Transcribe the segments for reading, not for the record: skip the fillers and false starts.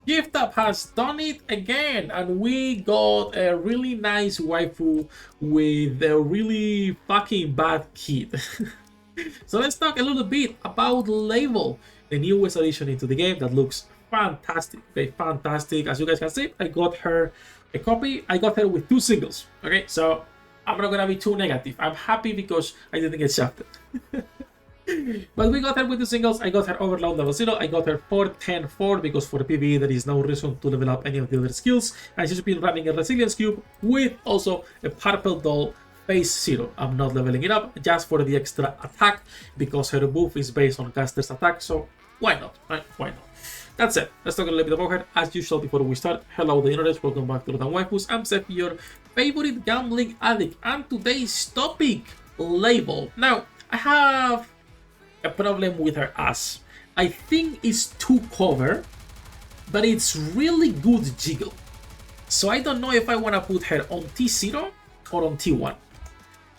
Gift Up has done it again, and we got a really nice waifu with a really fucking bad kid. So let's talk a little bit about Label, the newest addition into the game that looks fantastic. Okay, fantastic. As you guys can see, I got her a copy. I got her with 2 singles. Okay, so I'm not gonna be too negative. I'm happy because I didn't get shafted. But we got her with the singles. I got her overload level 0. I got her 4-10-4 because for PvE there is no reason to level up any of the other skills. And she's been running a resilience cube with also a purple doll phase 0. I'm not leveling it up just for the extra attack because her buff is based on caster's attack. So why not, right? Why not? That's it. Let's talk a little bit about her. As usual, before we start, hello the internet. Welcome back to the Waifus. I'm Sefhi, your favorite gambling addict. And today's topic, Label. Now, I have a problem with her ass. I think it's too cover, but it's really good jiggle. So I don't know if I want to put her on T0 or on T1.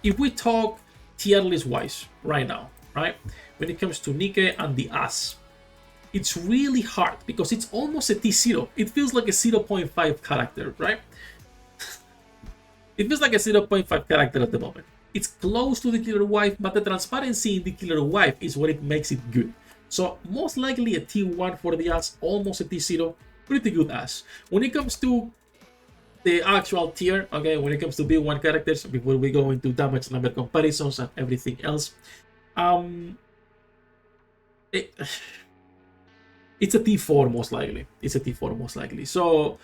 If we talk tier list wise right now, right? When it comes to NIKKE and the ass, it's really hard because it's almost a T0. It feels like a 0.5 character, right? It feels like a 0.5 character at the moment. It's close to the Killer Wife, but the transparency in the Killer Wife is what it makes it good. So most likely a T1 for the ass, almost a T0, pretty good ass. When it comes to the actual tier, okay, when it comes to B1 characters, before we go into damage number comparisons and everything else, it's a T4 most likely. It's a T4 most likely. So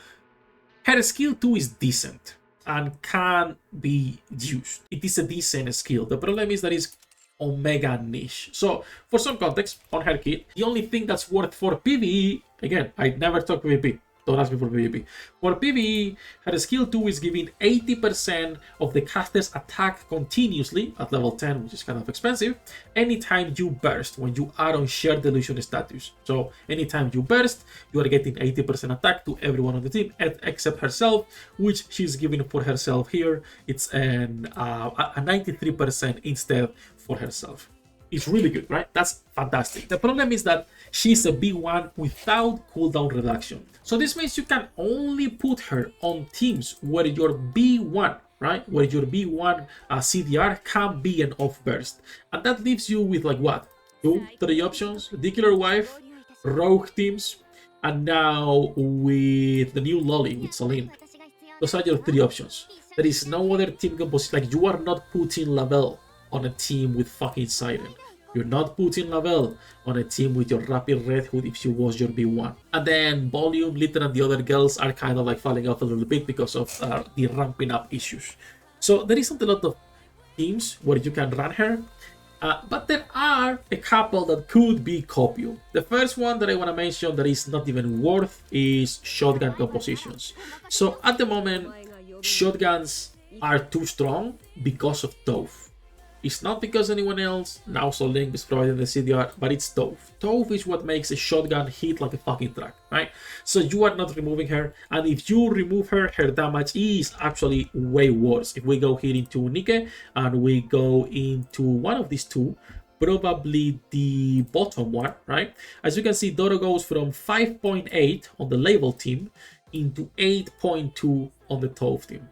her skill 2 is decent and can be used. It is a decent skill. The problem is that it's omega niche. So for some context on her kit, the only thing that's worth for PvE, again, I never talk PvP. Don't ask me for PvP. For PvE, her skill 2 is giving 80% of the caster's attack continuously at level 10, which is kind of expensive, anytime you burst when you are on shared delusion status. So anytime you burst, you are getting 80% attack to everyone on the team except herself, which she's giving for herself here. It's a 93% instead for herself. It's really good, right? That's fantastic. The problem is that she's a B1 without cooldown reduction. So this means you can only put her on teams where your B1, right? Where your B1 CDR can be an off burst. And that leaves you with like what? 2-3 options. The Killer Wife, Rogue teams, and now with the new Lolly with Celine. Those are your 3 options. There is no other team composition. Like you are not putting Lavelle on a team with fucking Siren. You're not putting Lavelle on a team with your Rapid Red Hood if she was your B1. And then Volume, Litter, and the other girls are kind of like falling off a little bit because of the ramping up issues. So there isn't a lot of teams where you can run her. But there are a couple that could be copio. The first one that I want to mention that is not even worth is shotgun compositions. So at the moment, shotguns are too strong because of Toph. It's not because anyone else, now so Link is providing the CDR, but it's Toph. Toph is what makes a shotgun hit like a fucking truck, right? So you are not removing her, and if you remove her, her damage is actually way worse. If we go here into NIKKE, and we go into one of these two, probably the bottom one, right? As you can see, Doro goes from 5.8 on the Label team into 8.2 on the Toph team.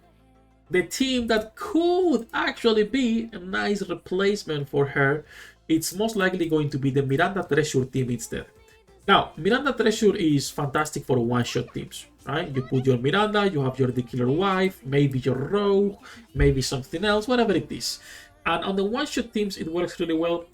The team that could actually be a nice replacement for her, it's most likely going to be the Miranda Treasure team instead. Now, Miranda Treasure is fantastic for one-shot teams, right? You put your Miranda, you have your The Killer Wife, maybe your Rogue, maybe something else, whatever it is. And on the one-shot teams, it works really well.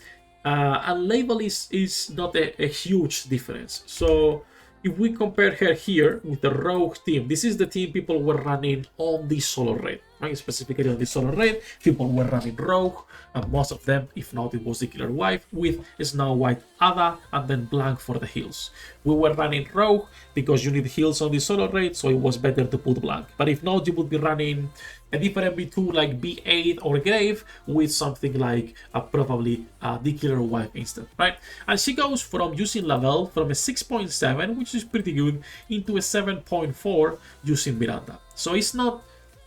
And Label is not a huge difference. So if we compare her here with the Rogue team, this is the team people were running on the solo raid, right? Specifically on the solo raid, people were running Rogue, and most of them, if not, it was the Killer Wife with Snow White Ada and then Blank for the heals. We were running Rogue because you need heals on the solo raid, so it was better to put Blank. But if not, you would be running a different B2 like B8 or Grave with something like probably the Killer Wife instead, right? And she goes from using Lavelle from a 6.7, which is pretty good, into a 7.4 using Miranda. So it's not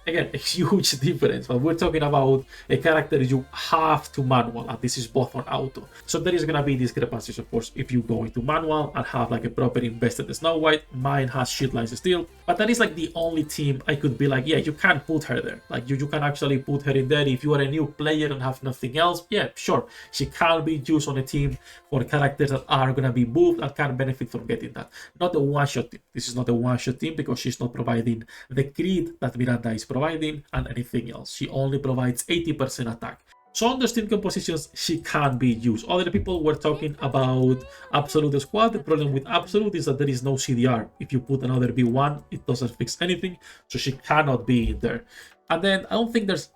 Again, a huge difference, but we're talking about a character you have to manual, and this is both on auto. So there is gonna be discrepancies, of course, if you go into manual and have like a proper invested Snow White. Mine has shit lines still, but that is like the only team I could be like, yeah, you can put her there. Like you can actually put her in there if you are a new player and have nothing else. Yeah, sure, she can be used on a team for characters that are gonna be moved and can benefit from getting that. Not a one-shot team. This is not a one-shot team because she's not providing the crit that Miranda is providing and anything else. She only provides 80% attack. So on those team compositions, she can be used. Other people were talking about Absolute Squad. The problem with Absolute is that there is no CDR. If you put another B1, it doesn't fix anything, so she cannot be in there. And then I don't think there's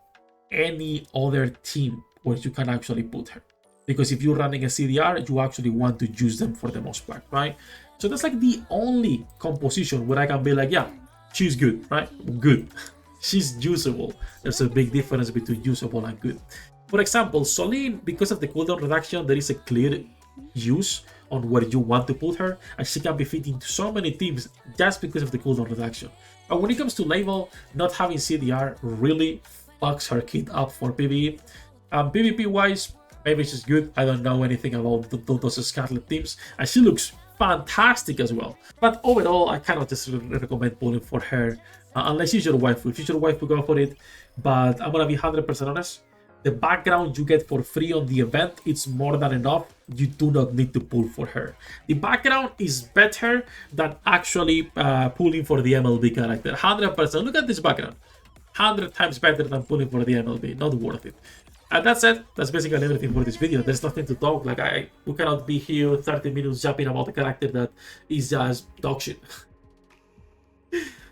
any other team where you can actually put her. Because if you're running a CDR, you actually want to use them for the most part, right? So that's like the only composition where I can be like, yeah, she's good, right? Good. She's usable. There's a big difference between usable and good. For example, Soline, because of the cooldown reduction, there is a clear use on where you want to put her, and she can be fit into so many teams just because of the cooldown reduction. But when it comes to label, not having CDR really fucks her kit up for PvE. PvP wise, maybe she's good. I don't know anything about those Scarlet teams, and she looks fantastic as well. But overall, I cannot just recommend pulling for her unless she's your waifu. If she's your waifu, go for it. But I'm gonna be 100% honest. The background you get for free on the event, it's more than enough. You do not need to pull for her. The background is better than actually pulling for the MLB character. 100%. Look at this background. 100 times better than pulling for the MLB. Not worth it. And that's it. That's basically everything for this video. There's nothing to talk. Like we cannot be here 30 minutes jumping about a character that is just dog shit.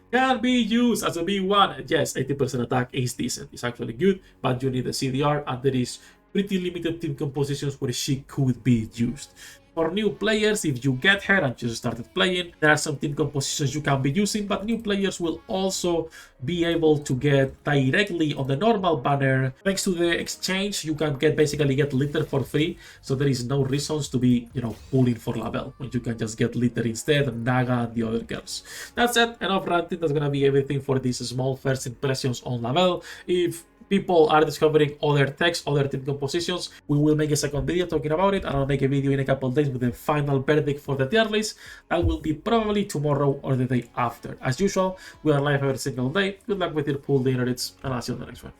Can be used as a B1. Yes, 80% attack is decent. It's actually good, but you need a CDR, and there is pretty limited team compositions where she could be used. For new players, if you get her and just started playing, there are some team compositions you can be using, but new players will also be able to get directly on the normal banner. Thanks to the exchange, you can basically get litter for free, so there is no reasons to be, pulling for Label when you can just get litter instead, Naga and the other girls. That's it, enough ranting. That's gonna be everything for these small first impressions on Label. If people are discovering other texts, other team compositions, we will make a second video talking about it, and I'll make a video in a couple of days with the final verdict for the tier list. That will be probably tomorrow or the day after. As usual, we are live every single day. Good luck with your pool, the internets, and I'll see you on the next one.